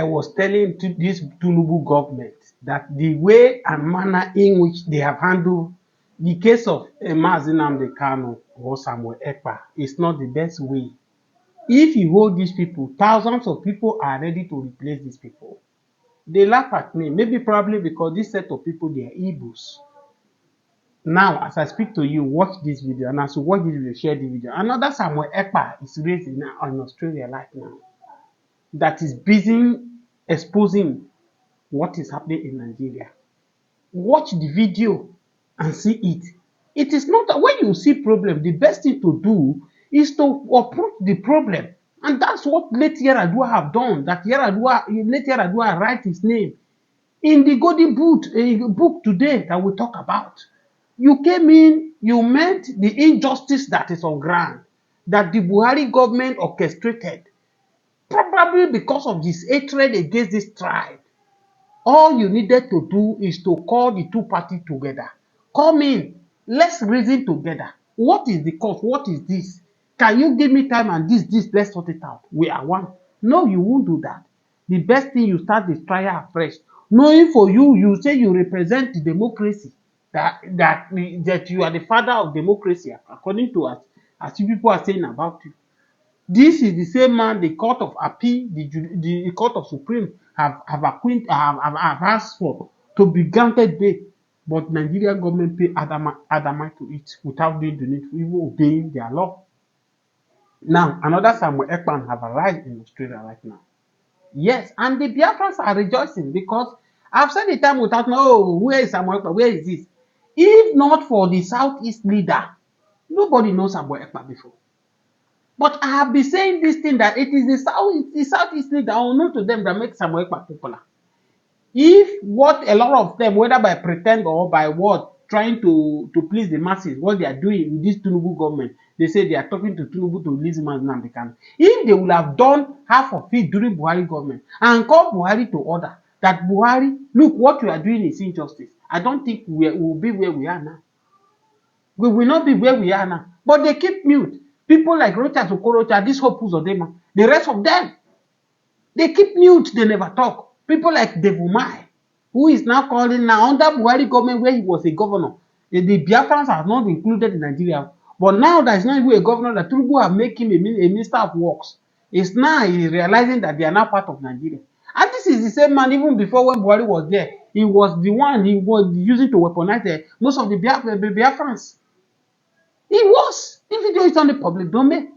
was telling to this Tinubu government that the way and manner in which they have handled the case of nnamdi Kanu or Samuel Ekpa is not the best way. If you hold these people, thousands of people are ready to replace these people. They laugh at me, maybe probably because this set of people, they are Igbos. Now, as I speak to you, watch this video, and as you watch this video, share the video. Another Samuel Ekpa is raised in Australia right now that is busy exposing what is happening in Nigeria. Watch the video and see it. It is not that when you see problem, the best thing to do is to approach the problem. And that's what late Yaradua have done. That late Yaradua write his name in the Golden book today that we talk about. You came in, you met the injustice that is on ground, that the Buhari government orchestrated, probably because of this hatred against this tribe. All you needed to do is to call the two parties together. Come in, let's reason together. What is the cause? What is this? Can you give me time and this, let's sort it out. We are one. No, you won't do that. The best thing, you start the trial afresh. Knowing for you, you say you represent the democracy, that you are the father of democracy, according to us, as you people are saying about you. This is the same man the Court of Appeal, the Court of Supreme have asked for to be granted bail, but Nigerian government pay adamant to it without doing the needful, even obeying their law. Now, another Samuel Ekpa have arrived in Australia right now. Yes, and the Biafrans are rejoicing because I've said the time without no, where is Samuel Ekpa? Where is this? If not for the Southeast leader, nobody knows Samuel Ekpa before. But I have been saying this thing that it is the Southeast leader unknown to them that makes Samuel Ekpa popular. If what a lot of them, whether by pretend or by what, trying to please the masses, what they are doing with this Tinubu government, they say they are talking to Tinubu to release nnamdi Kanu. If they would have done half of it during Buhari government and call Buhari to order, that Buhari, look, what you are doing is injustice, I don't think we will be where we are now. We will not be where we are now. But they keep mute. People like Rocha Okorocha, this Hopus Odema, the rest of them, they keep mute, they never talk. People like Devumai, who is now calling now under Buhari government where he was a governor. The Biafrans are not included in Nigeria. But now there is not even a governor that Tinubu have made him a minister of works. It's now he's realizing that they are now part of Nigeria. And this is the same man even before when Buhari was there. He was the one he was using to weaponize most of the Biafrans. He was. The video is on the public domain.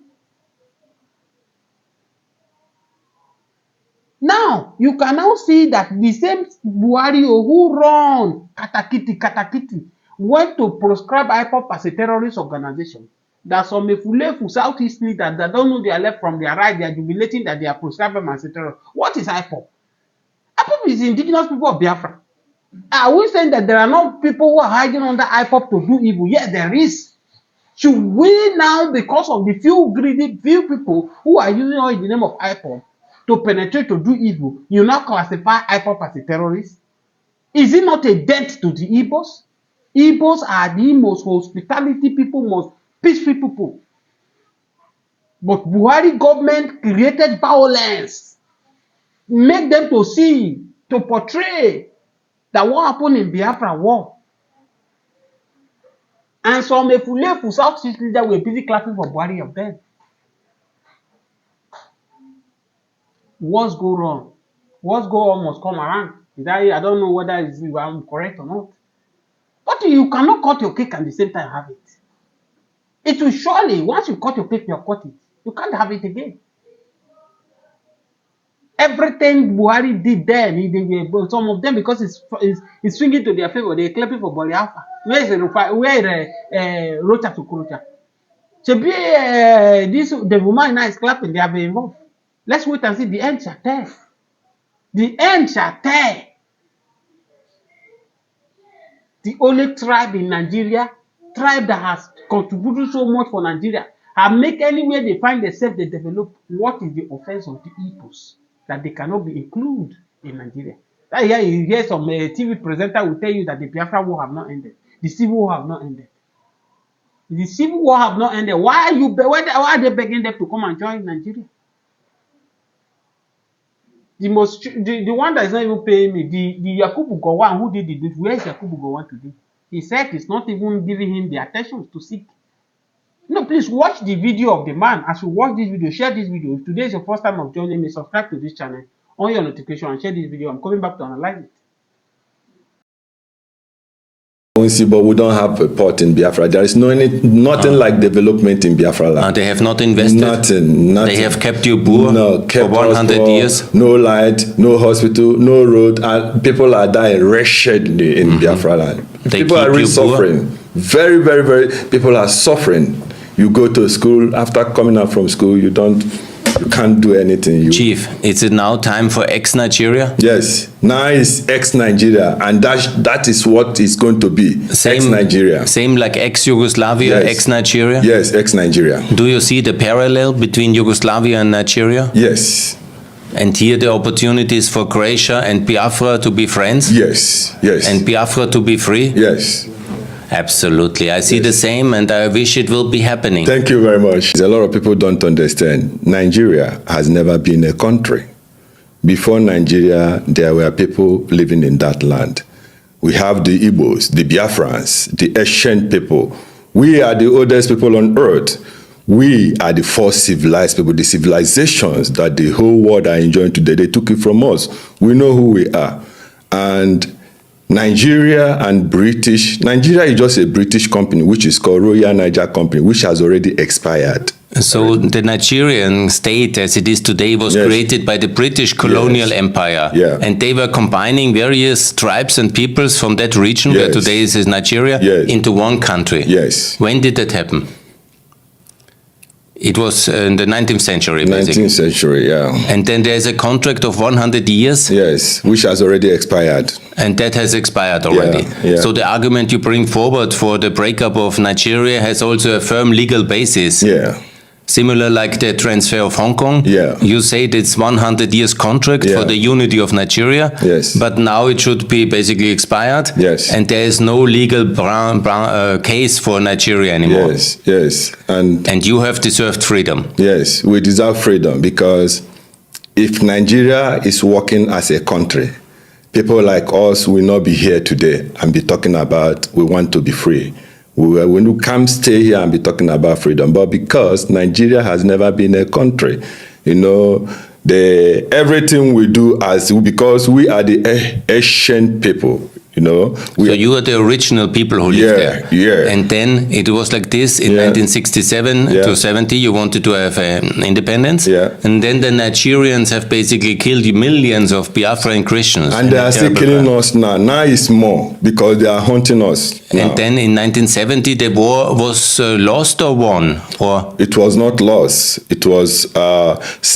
Now, you can now see that the same Buhari who run Katakiti went to proscribe ipob as a terrorist organization. That some Efulefu Southeast leaders that don't know their left from their right, they are jubilating that they are proscribed as a terrorist. What is ipob? ipob is indigenous people of Biafra. Are we saying that there are no people who are hiding under ipob to do evil? Yes, there is. Should we now, because of the few people who are using all in the name of ipob to penetrate to do evil, you now classify ipob as a terrorist? Is it not a debt to the Igbos? Igbos are the most hospitality people, most peaceful people. But Buhari government created violence, make them to see, to portray that what happened in Biafra war. And some Efulefu Southeast leaders were busy clapping for Buhari of them. What's go wrong? What's go on must come around. I don't know whether I'm correct or not. But you cannot cut your cake and at the same time have it. It will surely, once you cut your cake, you cut it. You can't have it again. Everything Buhari did then, some of them, because it's swinging to their favor, they're clapping for Biafra. Where is Rocha Okorocha? This the woman now is clapping, they have been involved. Let's wait and see. The end shall tell. The end shall tell. The only tribe in Nigeria, tribe that has contributed so much for Nigeria, have make anywhere they find themselves, they develop. What is the offense of the Igbos that they cannot be included in Nigeria? That here you hear some TV presenter will tell you that the Biafra war have not ended. The civil war have not ended. The civil war have not ended. Why are they begging them to come and join Nigeria? The one that is not even paying me, the Yakubu Gowon who did the deed, where is Yakubu Gowon today? He said it's not even giving him the attention to seek. No, please watch the video of the man. As you watch this video, share this video. If today is your first time of joining me, subscribe to this channel, on your notification, and share this video. I'm coming back to analyze it. But we don't have a port in Biafra. There is nothing like development in Biafra land. They have not invested? Nothing. They have kept you poor for 100 years? No light, no hospital, no road, and people are dying wretchedly in Biafra land. People are really suffering. Very, very, very, people are suffering. You go to school, after coming out from school, you can't do anything. Chief, is it now time for ex-Nigeria? Yes, now it's ex-Nigeria, and that is what it's going to be. Ex-Nigeria. Same like ex-Yugoslavia, yes. Ex-Nigeria? Yes, ex-Nigeria. Do you see the parallel between Yugoslavia and Nigeria? Yes. And here the opportunities for Croatia and Biafra to be friends? Yes, yes. And Biafra to be free? Yes. Absolutely. I see the same, and I wish it will be happening. Thank you very much. A lot of people don't understand. Nigeria has never been a country. Before Nigeria, there were people living in that land. We have the Igbos, the Biafrans, the ancient people. We are the oldest people on earth. We are the first civilized people, the civilizations that the whole world are enjoying today. They took it from us. We know who we are. And Nigeria and Nigeria is just a British company, which is called Royal Niger Company, which has already expired. So the Nigerian state as it is today was created by the British colonial empire. Yeah. And they were combining various tribes and peoples from that region, where today is Nigeria, into one country. Yes. When did that happen? It was in the 19th century, basically. 19th century, yeah. And then there's a contract of 100 years. Yes, which has already expired. And that has expired already. Yeah. So the argument you bring forward for the breakup of Nigeria has also a firm legal basis. Yeah. Similar like the transfer of Hong Kong. Yeah. You say it's 100 years contract for the unity of Nigeria. Yes. But now it should be basically expired. Yes. And there is no legal case for Nigeria anymore. Yes, yes. And you have deserved freedom. Yes, we deserve freedom, because if Nigeria is working as a country, people like us will not be here today and be talking about we want to be free. We will come stay here and be talking about freedom. But because Nigeria has never been a country, you know, everything we do because we are the ancient people. You know, so you are the original people who live there. Yeah. And then it was like this in 1967 to 70. You wanted to have independence. Yeah. And then the Nigerians have basically killed millions of Biafran Christians. And they are still killing us now. Now it's more because they are hunting us now. And then in 1970 the war was lost or won? Or it was not lost. It was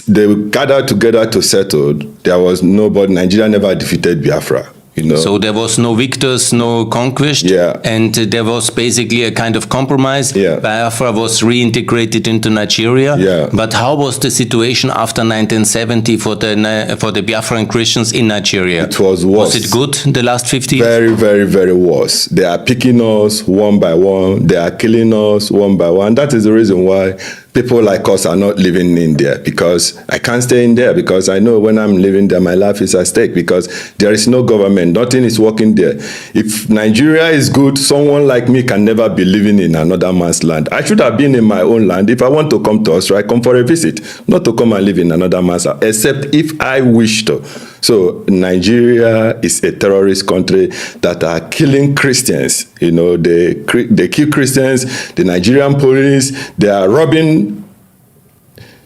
they gathered together to settle. There was nobody. Nigeria never defeated Biafra. You know. So there was no victors, no conquest, and there was basically a kind of compromise. Biafra was reintegrated into Nigeria. But how was the situation after 1970 for the Biafran Christians in Nigeria? It was worse. Was it good the last 50 years? Very, very, very worse. They are picking us one by one. They are killing us one by one. That is the reason why people like us are not living in there, because I can't stay in there, because I know when I'm living there, my life is at stake, because there is no government. Nothing is working there. If Nigeria is good, someone like me can never be living in another man's land. I should have been in my own land. If I want to come to Austria, I come for a visit, not to come and live in another man's house, except if I wish to. So Nigeria is a terrorist country that are killing Christians. You know, they kill Christians. The Nigerian police, they are robbing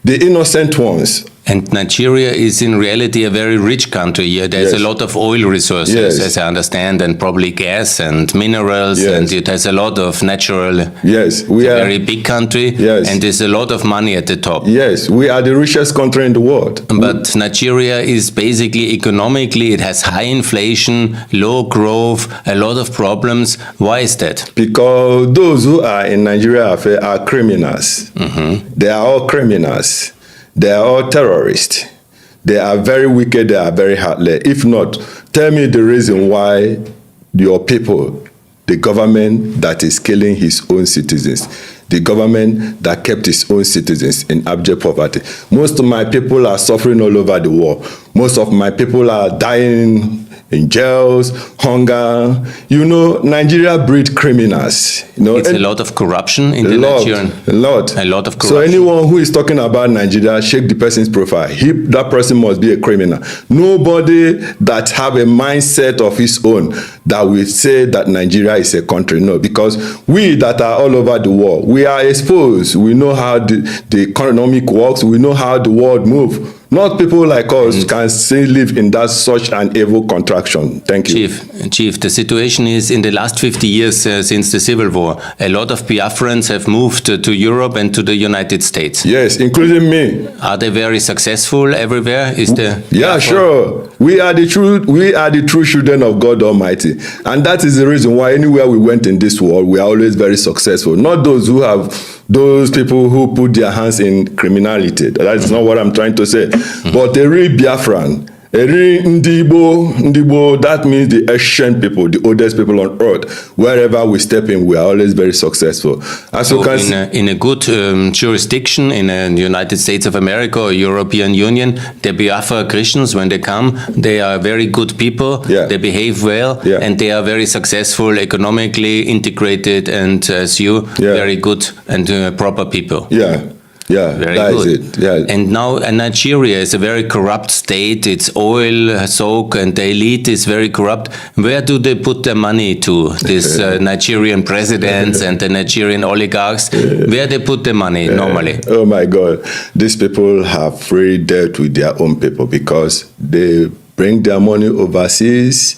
the innocent ones. And Nigeria is in reality a very rich country. Here there's a lot of oil resources, as I understand, and probably gas and minerals, and it has a lot of natural. Yes, we are a very big country, and there's a lot of money at the top. Yes, we are the richest country in the world. But Nigeria is basically economically, it has high inflation, low growth, a lot of problems. Why is that? Because those who are in Nigeria are criminals. They are all criminals. They are all terrorists. They are very wicked. They are very heartless. If not, tell me the reason why your people, the government that is killing his own citizens, the government that kept its own citizens in abject poverty. Most of my people are suffering all over the world. Most of my people are dying in jails, hunger. You know, Nigeria breed criminals. You know, it's a lot of corruption in the Nigerian. A lot of corruption. So anyone who is talking about Nigeria, shake the person's profile. That person must be a criminal. Nobody that have a mindset of his own that will say that Nigeria is a country. No, because we that are all over the world, we are exposed. We know how the economic works. We know how the world moves. Not people like us can still live in that such an evil contraction. Thank you. Chief, the situation is in the last 50 years since the Civil War, a lot of Biafrans have moved to Europe and to the United States. Yes, including me. Are they very successful everywhere? Yeah, sure. We are the true children of God Almighty. And that is the reason why anywhere we went in this world, we are always very successful. Not those people who put their hands in criminality. That is not what I'm trying to say. But a real Biafran, a real Ndibo, that means the ancient people, the oldest people on earth. Wherever we step in, we are always very successful. As so in a good jurisdiction in the United States of America or European Union, the Biafra Christians, when they come, they are very good people, they behave well, and they are very successful, economically integrated, and as you, very good and proper people. Yeah, very that good. is it. Yeah. And now Nigeria is a very corrupt state. It's oil soak and the elite is very corrupt. Where do they put their money to? This Nigerian presidents and the Nigerian oligarchs. Where they put their money normally? Oh my God. These people have free debt with their own people because they bring their money overseas.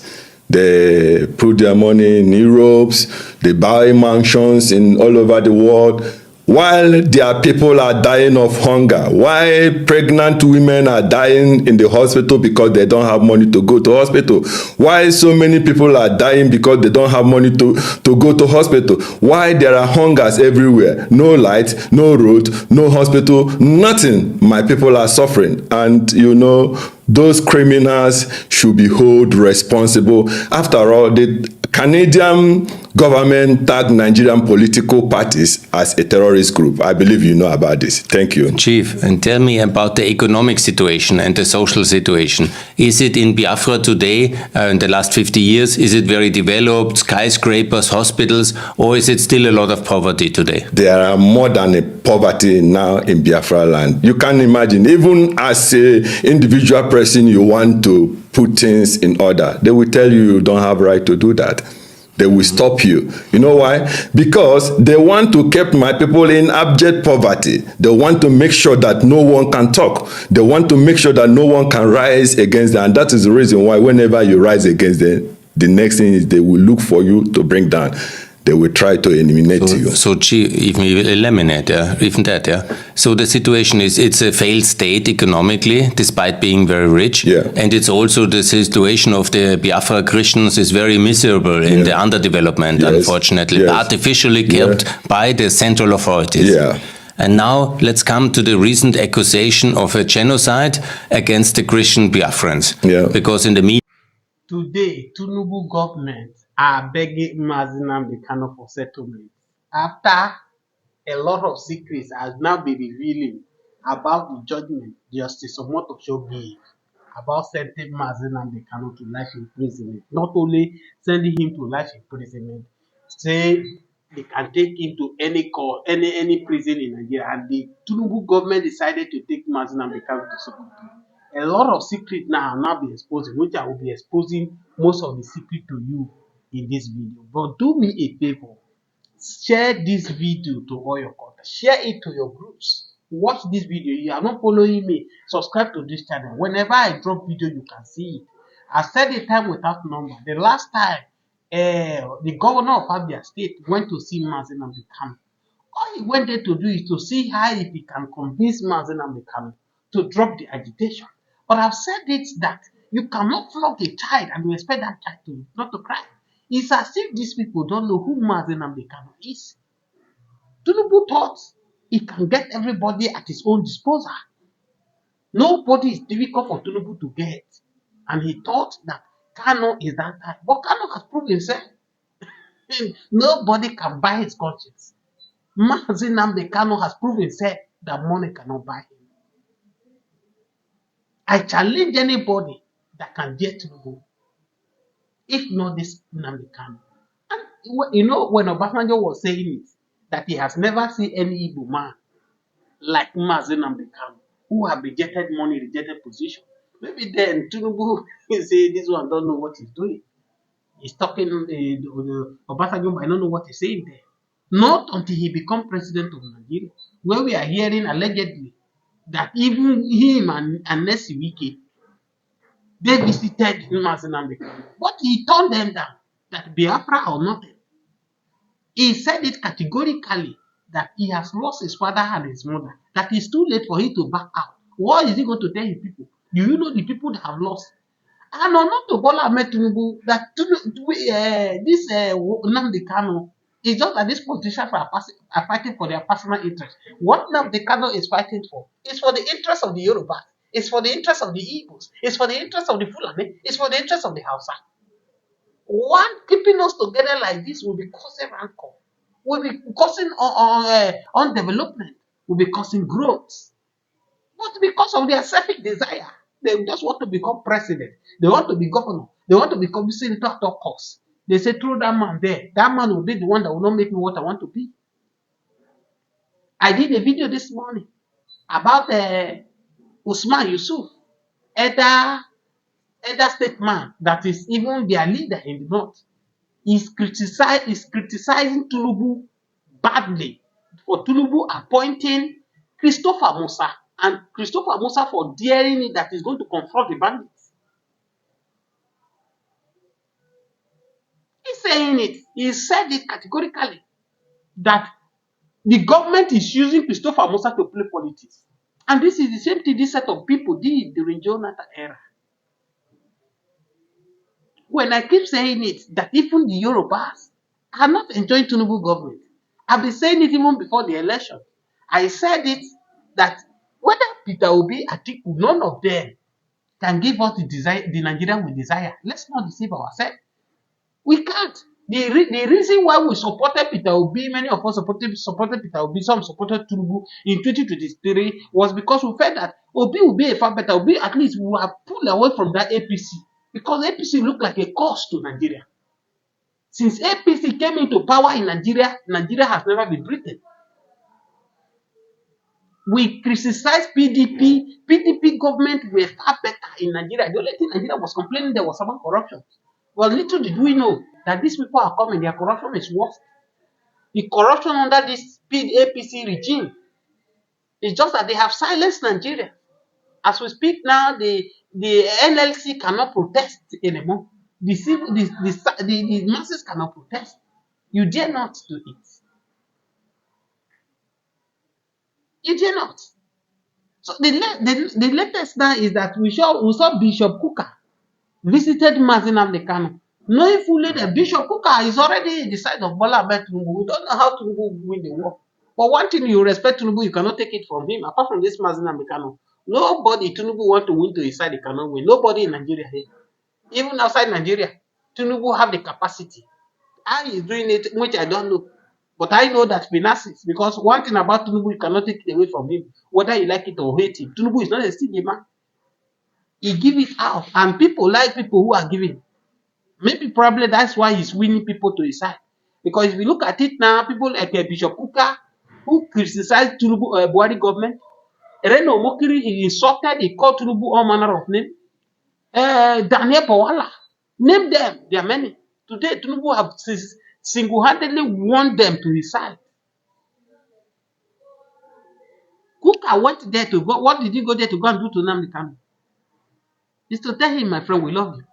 They put their money in Europe. They buy mansions in all over the world. While their people are dying of hunger, while pregnant women are dying in the hospital because they don't have money to go to hospital, why so many people are dying because they don't have money to go to hospital, why there are hungers everywhere, no light, no road, no hospital, nothing, my people are suffering. And you know, those criminals should be held responsible. After all, the Canadian government tagged Nigerian political parties as a terrorist group. I believe you know about this. Thank you. Chief, and tell me about the economic situation and the social situation. Is it in Biafra today, in the last 50 years, is it very developed, skyscrapers, hospitals, or is it still a lot of poverty today? There are more than a poverty now in Biafra land. You can imagine, even as an individual person, you want to put things in order. They will tell you don't have right to do that. They will stop you. You know why? Because they want to keep my people in abject poverty. They want to make sure that no one can talk. They want to make sure that no one can rise against them. And that is the reason why whenever you rise against them, the next thing is they will look for you to bring down. They will try to eliminate you. So even eliminate, even that, So the situation is, it's a failed state economically, despite being very rich. And it's also the situation of the Biafra Christians is very miserable in the underdevelopment, unfortunately, artificially kept by the central authorities. And now let's come to the recent accusation of a genocide against the Christian Biafrans. Because in the media today, Tinubu government are begging Nnamdi Kanu for settlement after a lot of secrets has now been revealing about the judgment Justice Omotosho gave about sending Nnamdi Kanu to life imprisonment. Not only sending him to life imprisonment, say they can take him to any court, any prison in Nigeria, and the Tinubu government decided to take Nnamdi Kanu to Sokoto. A lot of secrets now be exposing, which I will be exposing most of the secret to you in this video. But do me a favor, share this video to all your contacts, share it to your groups. Watch this video. You are not following me, subscribe to this channel. Whenever I drop video, you can see it. I said the time without number. The last time the governor of Abia State went to see Nnamdi Kanu. All he went there to do is to see how if he can convince Nnamdi Kanu to drop the agitation. But I've said it that you cannot flog a child and you expect that child not to cry. It's as if these people don't know who Nnamdi Kanu is. Tinubu thought he can get everybody at his own disposal. Nobody is difficult for Tinubu to get. And he thought that Kanu is that type. But Kanu has proved himself. Nobody can buy his conscience. Mazi Nnamdi Kanu has proven himself that money cannot buy him. I challenge anybody that can get Tinubu, if not this Nnamdi Kanu. And you know, when Obasanjo was saying it, that he has never seen any Igbo man like Mazi Nnamdi Kanu, who have rejected money, rejected position. Maybe then Tinubu say this one don't know what he's doing. He's talking, Obasanjo might not know what he's saying there. Not until he becomes president of Nigeria, where we are hearing allegedly that even him and Nesi Wike, they visited Mazi Nnamdi Kanu. But he turned them down, that Biafra or nothing. He said it categorically that he has lost his father and his mother, that it's too late for him to back out. What is he going to tell his people? Do you know the people that have lost? And not to Bola Ahmed Tinubu, that this Nnamdi Kanu is just that these politicians are fighting for their personal interest. What Nnamdi Kanu is fighting for is for the interest of the Yorubas, it's for the interest of the Igbos, it's for the interest of the Fulani, it's for the interest of the Hausa. One keeping us together like this will be causing rancor, will be causing on development, will be causing growth. But because of their selfish desire, they just want to become president. They want to be governor. They want to become senator at all costs. They say, throw that man there. That man will be the one that will not make me what I want to be. I did a video this morning about Usman Yusuf, elder statesman that is even their leader in the north. He's criticizing Tinubu badly for Tinubu appointing Christopher Musa, and Christopher Musa for daring it that is going to confront the bandits. He's saying it. He said it categorically that the government is using Christopher Musa to play politics. And this is the same thing this set of people did during Jonathan era. When I keep saying it, that even the Yorubas are not enjoying Tinubu government. I've been saying it even before the election. I said it that whether Peter Obi, Atiku, none of them can give us the Nigerian we desire. Let's not deceive ourselves. We can't. The reason why we supported Peter Obi, many of us supported Peter Obi, some supported Tinubu in 2023, was because we felt that Obi will be a far better. Obi, at least, we will have pulled away from that APC. Because APC looked like a cost to Nigeria. Since APC came into power in Nigeria, Nigeria has never been breathing. We criticized PDP. PDP government were far better in Nigeria. The only thing Nigeria was complaining there was about corruption. Well, little did we know that these people are coming, their corruption is worse. The corruption under this APC regime is just that they have silenced Nigeria. As we speak now, the NLC cannot protest anymore. The masses cannot protest. You dare not do it. You dare not. So the latest now is that we saw Bishop Kuka visited Mazi Nnamdi Kanu, knowing fully that Bishop Kuka is already in the side of Bola Ahmed Tinubu. We don't know how Tinubu will win the war. But one thing, you respect Tinubu, you cannot take it from him. Apart from this Mazi Nnamdi Kanu, nobody Tinubu want to win to his side, he cannot win. Nobody in Nigeria here. Even outside Nigeria, Tinubu have the capacity. How he is doing it, which I don't know. But I know that finances, because one thing about Tinubu, you cannot take it away from him, whether you like it or hate him. Tinubu is not a stingy man. He give it out, and people like people who are giving. Maybe probably that's why he's winning people to his side. Because if you look at it now, people like Bishop Kuka, who criticized Tinubu Buhari government, Reno Mokiri, he insulted, he called Tinubu all manner of names. Daniel Powala, name them, there are many. Today, Tinubu have single-handedly won them to his side. Kuka went there to go. What did he go there to go and do to Nnamdi Kanu? Is to tell him, my friend, we love you.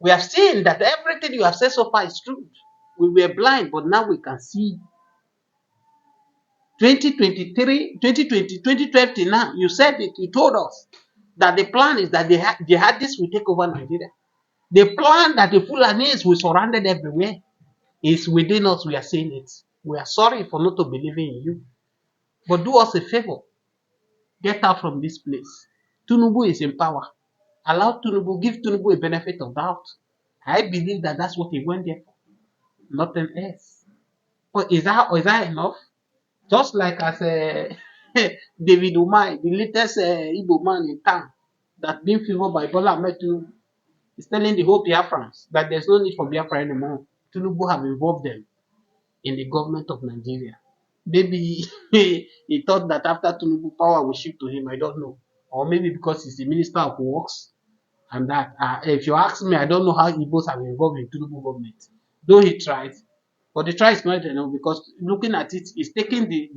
We have seen that everything you have said so far is true. We were blind, but now we can see. 2023, 2020, 2020 now, you said it, you told us that the plan is that the jihadists will take over Nigeria. The plan that the Fulanis will surround everywhere is within us. We are saying it. We are sorry for not to believing in you. But do us a favor. Get out from this place. Tinubu is in power. Allow Tinubu, give Tinubu a benefit of doubt. I believe that that's what he went there for. Nothing else. But is that enough? Just like as David Umai, the latest Igbo man in town, that being favored by Bola Ahmed Tinubu, is telling the whole Biafrans that there's no need for Biafra anymore. Tinubu have involved them in the government of Nigeria. Maybe he thought that after Tinubu, power will shift to him. I don't know. Or maybe because he's the minister of works, and that if you ask me, I don't know how Igbos have been involved in Tinubu government. Though he tried, but the try is not enough because looking at it, he's taking the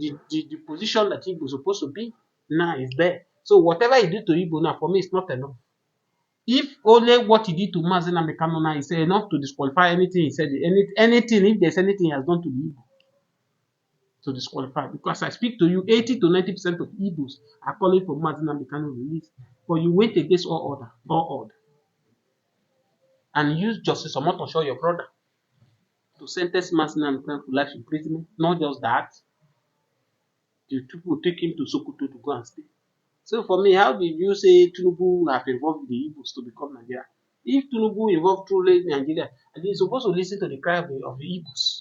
position that Igbo is supposed to be. Now is there. So whatever he did to Igbo now, for me, it's not enough. If only what he did to Mazi Nnamdi Kanu now is enough to disqualify anything he said, anything, if there's anything he has done to the Igbo, to disqualify. Because I speak to you, 80 to 90% of Igbos are calling for Mazi Nnamdi Kanu release. But you went against all order. And use Justice Omotosho, your brother, to sentence Mazi Nnamdi Kanu to life imprisonment. Not just that, the people take him to Sokoto to go and stay. So for me, how did you say Tinubu have involved the Igbos to become Nigeria? If Tinubu involved truly Nigeria, and he's supposed to listen to the cry of the Igbos.